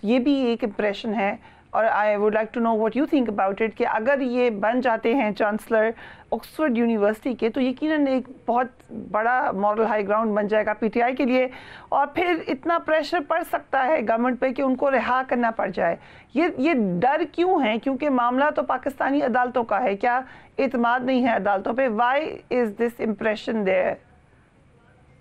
ये भी एक इम्प्रेशन है, और I would like to know what you think about it, कि अगर ये बन जाते हैं चांसलर ऑक्सफोर्ड यूनिवर्सिटी के, तो यकीनन एक बहुत बड़ा मॉरल हाई ग्राउंड बन जाएगा पीटीआई के लिए, और फिर इतना प्रेशर पड़ सकता है गवर्नमेंट पे कि उनको रिहा करना पड़ जाए। ये डर क्यों है? क्योंकि मामला तो पाकिस्तानी अदालतों का है, क्या एतमाद नहीं है अदालतों पे? Why is this impression there?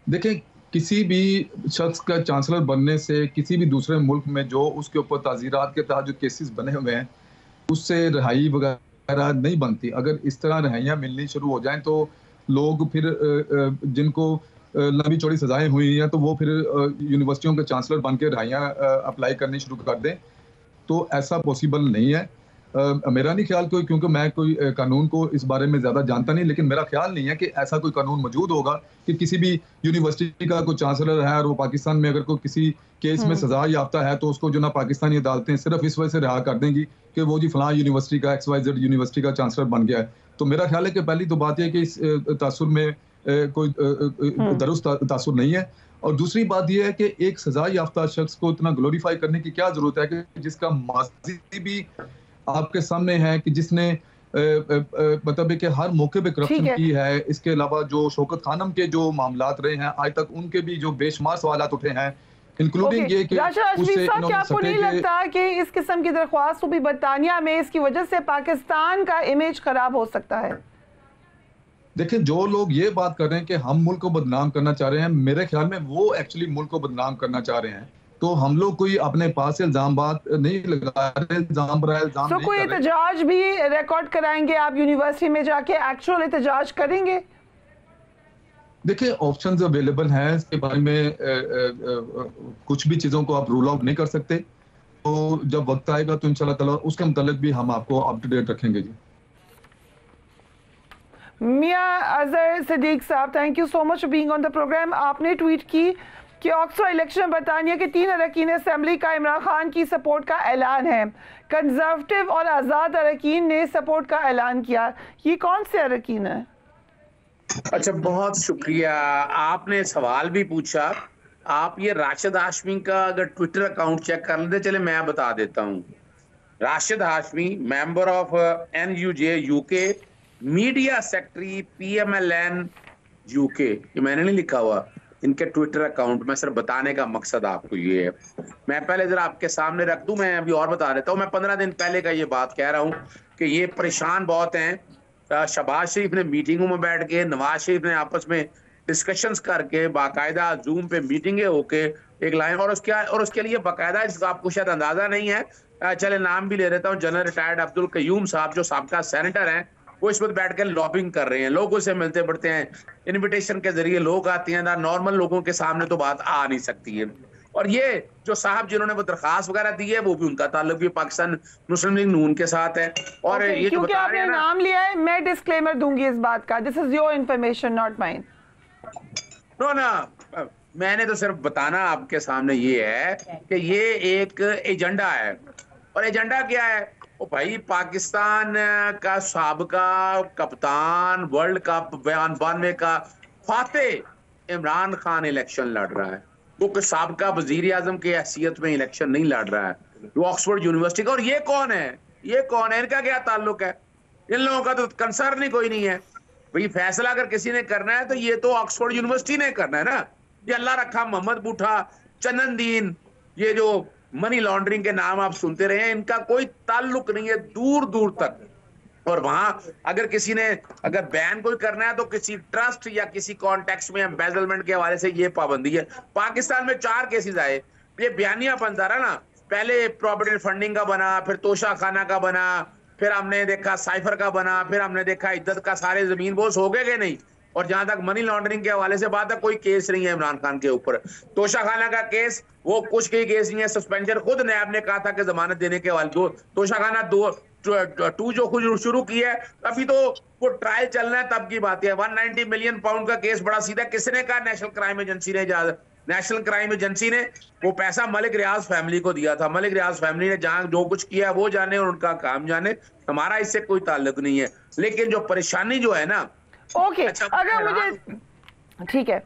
देखिए, किसी भी शख्स का चांसलर बनने से किसी भी दूसरे मुल्क में जो उसके ऊपर ताज़ीरात के तहत जो केसेस बने हुए हैं, उससे रिहाई वगैरह नहीं बनती। अगर इस तरह रिहाइयाँ मिलनी शुरू हो जाएं तो लोग फिर जिनको लंबी चौड़ी सजाएं हुई हैं, तो वो फिर यूनिवर्सिटियों के चांसलर बन के रिहाइयाँ अप्लाई करनी शुरू कर दें। तो ऐसा पॉसिबल नहीं है। मेरा नहीं ख्याल कोई, क्योंकि मैं कोई कानून को इस बारे में ज़्यादा जानता नहीं, लेकिन मेरा ख्याल नहीं है कि ऐसा कोई कानून मौजूद होगा कि किसी भी यूनिवर्सिटी का कोई चांसलर है और वो पाकिस्तान में अगर कोई किसी केस में सजा याफ्ता है, तो उसको जो ना पाकिस्तानी अदालतें सिर्फ इस वजह से रिहा कर देंगी कि वो जी फलां यूनिवर्सिटी का XYZ यूनिवर्सिटी का चांसलर बन गया है। तो मेरा ख्याल है कि पहली तो बात यह है कि इस तासुर में कोई दुरुस्त तासुर नहीं है। और दूसरी बात यह है कि एक सजा याफ्ता शख्स को इतना ग्लोरीफाई करने की क्या जरूरत है कि जिसका माजी भी आपके सामने है, कि जिसने मतलब कि हर मौके पे करप्शन की है। इसके अलावा जो शौकत खानम के जो मामलात रहे हैं आज तक, उनके भी जो बेशुमार सवालात उठे हैं, इंक्लूडिंग ये कि उससे क्या आपको नहीं लगता कि इस किस्म की दरख्वास्त भी बरतानिया में इसकी वजह से पाकिस्तान का इमेज खराब हो सकता है? देखिए, जो लोग ये बात कर रहे हैं कि हम मुल्क को बदनाम करना चाह रहे हैं, मेरे ख्याल में वो एक्चुअली मुल्क को बदनाम करना चाह रहे हैं। तो हम लोग कोई अपने पास से इल्जाम बात नहीं लगा रहे, इल्जाम बराए इल्जाम नहीं कर रहे। कोई एहतजाज भी रिकॉर्ड कराएंगे आप यूनिवर्सिटी में जाके, एक्चुअल एहतजाज करेंगे? देखिए, ऑप्शंस अवेलेबल हैं, इसके बारे में कुछ भी चीज़ों को आप रूल आउट नहीं कर सकते। तो जब वक्त आएगा तो इंशाल्लाह ताला उसके मुतालिक भी हम आपको अप टू डेट रखेंगे जी। मियां Azhar Siddique sahab, thank you so much for being on the program. आपने ट्वीट की कि ऑक्सफोर्ड इलेक्शन में बरतानिया के 3 अरकान असेंबली का इमरान खान की सपोर्ट का ऐलान है। कंजर्वेटिव और आज़ाद अरकान ने सपोर्ट का ऐलान किया। ये कौन से अरकान है? अच्छा, बहुत शुक्रिया। आपने सवाल भी पूछा। आप ये राशिद हाशमी का अगर ट्विटर अकाउंट चेक कर लेते, चले मैं बता देता हूँ। Rashid Hashmi, member of NUJ UK, media secretary PMLN UK। ये मैंने नहीं लिखा हुआ, इनके ट्विटर अकाउंट में। सिर्फ बताने का मकसद आपको ये है। मैं पहले जरा आपके सामने रख दूं, मैं अभी और बता देता हूँ। मैं 15 दिन पहले का ये बात कह रहा हूँ कि ये परेशान बहुत हैं। शहबाज शरीफ ने मीटिंगों में बैठ के, नवाज शरीफ ने आपस में डिस्कशंस करके, बाकायदा जूम पे मीटिंगें होके एक लाइन, और उसके लिए बाकायदा, आपको शायद अंदाजा नहीं है, चले नाम भी ले लेता हूँ, जनरल रिटायर्ड अब्दुल कयूम साहब जो साबका सेनेटर हैं, वो इस वक्त बैठ कर लॉबिंग कर रहे हैं, लोगों से मिलते बढ़ते हैं, इनविटेशन के जरिए लोग आते हैं। नॉर्मल लोगों के सामने तो बात आ नहीं सकती है। और ये जो साहब जिन्होंने वो दरखास्त वगैरह दी है, वो भी उनका ताल्लुक भी पाकिस्तान मुस्लिम लीग नून के साथ है। और ये जो क्योंकि आपने नाम लिया है, मैं डिस्क्लेमर दूंगी इस बात का, this is your information not mine. No ना, मैंने तो सिर्फ बताना आपके सामने ये है कि ये एक एजेंडा है। और एजेंडा क्या है? ओ भाई, पाकिस्तान का साबका कप्तान, वर्ल्ड कप 92 का फातेह इमरान खान इलेक्शन लड़ रहा है। वो साबका वजीर आजम की हैसियत में इलेक्शन नहीं लड़ रहा है, वो ऑक्सफोर्ड यूनिवर्सिटी का। और ये कौन है? इनका क्या ताल्लुक है? इन लोगों का तो कंसर्न ही कोई नहीं है। भाई, फैसला अगर किसी ने करना है तो ये तो ऑक्सफोर्ड यूनिवर्सिटी ने करना है ना। ये अल्लाह रखा मोहम्मद बूठा, चंदन दीन, ये जो मनी लॉन्ड्रिंग के नाम आप सुनते रहे हैं, इनका कोई ताल्लुक नहीं है दूर दूर तक। और वहां अगर किसी ने अगर बैन कोई करना है तो किसी ट्रस्ट या किसी कॉन्टेक्स्ट में एम्बेजलमेंट के हवाले से ये पाबंदी है। पाकिस्तान में 4 केसेस आए, ये बयानिया बनता रहा ना। पहले प्रॉपर्टी फंडिंग का बना, फिर तोशा खाना का बना, फिर हमने देखा साइफर का बना, फिर हमने देखा इद्दत का। सारे जमीन बोस हो गए नहीं। और जहां तक मनी लॉन्ड्रिंग के हवाले से बात है, कोई केस नहीं है इमरान खान के ऊपर। तोशा खाना का केस, वो कुछ के केस नहीं है, सस्पेंशन खुद नैब ने कहा था कि जमानत देने के हवाले। तोशा खाना 2 जो खुद शुरू की है, अभी तो वो ट्रायल चलना है, तब की बात है। 190 मिलियन पाउंड का केस बड़ा सीधा। किसने कहा? नेशनल क्राइम एजेंसी ने वो पैसा मलिक रियाज फैमिली को दिया था। मलिक रियाज फैमिली ने जहां जो कुछ किया वो जाने और उनका काम जाने, हमारा इससे कोई ताल्लुक नहीं है। लेकिन जो परेशानी जो है ना, ओके, अच्छा, अगर मुझे ठीक है,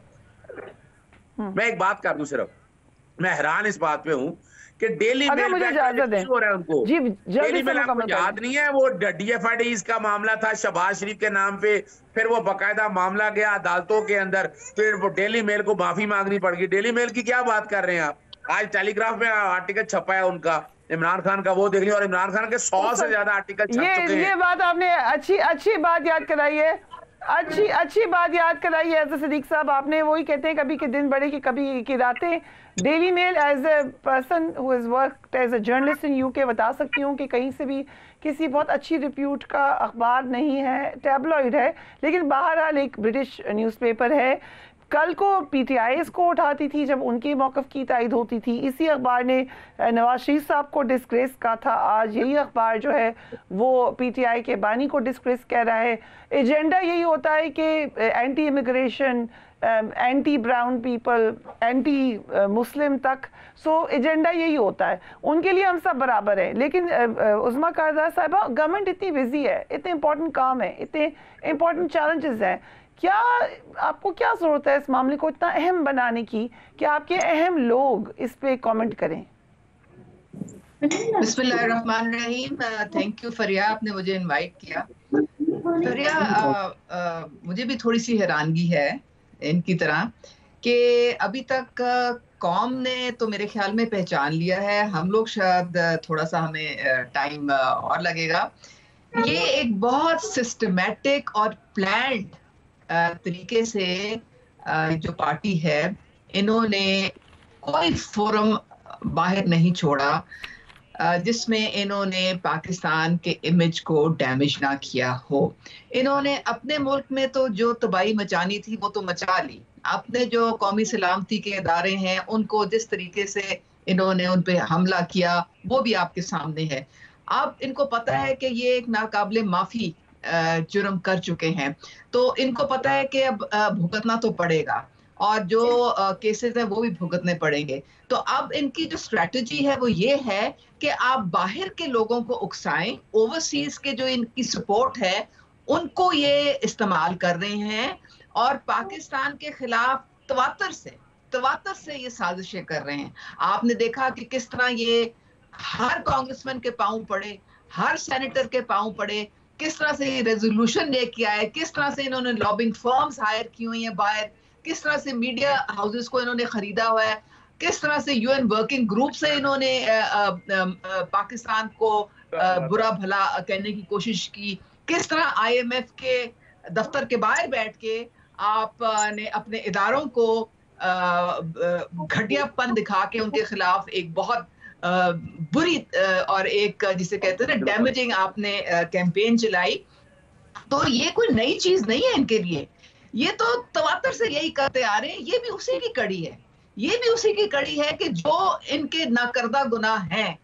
मैं एक बात कर दूं, सिर्फ मैं हैरान इस बात पे हूं कि डेली अगर मेल मुझे पे इजाजत है हो रहा है उनको। जी, डेली जल्दी से मेल आपको मुकम्मल याद करें। नहीं है, वो DFID का मामला था शहबाज शरीफ के नाम पे, फिर वो बकायदा मामला गया अदालतों के अंदर, फिर वो डेली मेल को माफी मांगनी पड़ गई। डेली मेल की क्या बात कर रहे हैं आप? आज टेलीग्राफ में आर्टिकल छपा है उनका, इमरान खान का, वो देख लिया। और इमरान खान के 100 से ज्यादा आर्टिकल छप चुके हैं। ये बात आपने अच्छी बात याद कराई है, अच्छी बात याद कराई है ऐसे सिद्दीक साहब आपने। वही कहते हैं कभी के दिन बड़े की कभी की रातें। Daily Mail as a person who is worked as a journalist in UK बता सकती हूँ कि कहीं से भी किसी बहुत अच्छी रिप्यूट का अखबार नहीं है, टैबलॉइड है, लेकिन बहरहाल एक ब्रिटिश न्यूज़पेपर है। कल को पीटीआई इसको उठाती थी जब उनके मौक़िफ़ की तायद होती थी। इसी अखबार ने नवाज शरीफ साहब को डिस्ग्रेस कहा था, आज यही अखबार जो है वो पीटीआई के बानी को डिस्ग्रेस कह रहा है। एजेंडा यही होता है कि anti immigration, anti brown people, anti Muslim तक, सो एजेंडा यही होता है। उनके लिए हम सब बराबर हैं। लेकिन उज़्मा कारज़ाई साहिबा, गवर्नमेंट इतनी बिजी है, इतने इंपॉर्टेंट काम है, इतने इंपॉर्टेंट चैलेंजेस हैं, क्या आपको क्या ज़रूरत है इस मामले को इतना अहम बनाने की कि आपके अहम लोग इस पे कमेंट करें? बिस्मिल्लाहिर्रहमानिर्रहीम। थैंक यू फरिया, आपने मुझे इनवाइट किया। फरिया, मुझे भी थोड़ी सी हैरानगी है इनकी तरह कि अभी तक कौम ने तो मेरे ख्याल में पहचान लिया है, हम लोग शायद थोड़ा सा हमें टाइम और लगेगा। ये एक बहुत सिस्टमैटिक और प्लान्ड तरीके से जो पार्टी है, इन्होंने कोई फोरम बाहर नहीं छोड़ा जिसमें इन्होंने पाकिस्तान के इमेज को डैमेज ना किया हो। इन्होंने अपने मुल्क में तो जो तबाही मचानी थी वो तो मचा ली। अपने जो कौमी सलामती के इदारे हैं उनको जिस तरीके से इन्होंने उन पे हमला किया वो भी आपके सामने है। अब इनको पता है कि ये एक नाकाबिले माफी जुर्म कर चुके हैं, तो इनको पता है कि अब भुगतना तो पड़ेगा और जो केसेस है वो भी भुगतने पड़ेंगे। तो अब इनकी जो स्ट्रेटजी है वो ये है कि आप बाहर के लोगों को उकसाएं, ओवरसीज के जो इनकी सपोर्ट है उनको ये इस्तेमाल कर रहे हैं और पाकिस्तान के खिलाफ तवातर से ये साजिशें कर रहे हैं। आपने देखा कि किस तरह ये हर कांग्रेसमैन के पांव पड़े, हर सेनेटर के पांव पड़े, किस तरह से ये रेजोल्यूशन लेके आए, किस तरह से इन्होंने लॉबिंग फर्म्स हायर की हुई हैं बाहर, किस तरह से मीडिया हाउसेस को इन्होंने खरीदा हुआ है, किस तरह से यूएन वर्किंग ग्रुप से इन्होंने पाकिस्तान को बुरा भला कहने की कोशिश की, किस तरह IMF के दफ्तर के बाहर बैठ के आपने अपने इदारों को घटियापन दिखा के उनके खिलाफ एक बहुत बुरी और एक जिसे कहते हैं ना डैमेजिंग आपने कैंपेन चलाई। तो ये कोई नई चीज नहीं है इनके लिए, ये तो तवातर से यही करते आ रहे हैं। ये भी उसी की कड़ी है, ये भी उसी की कड़ी है कि जो इनके नाकर्दा गुनाह हैं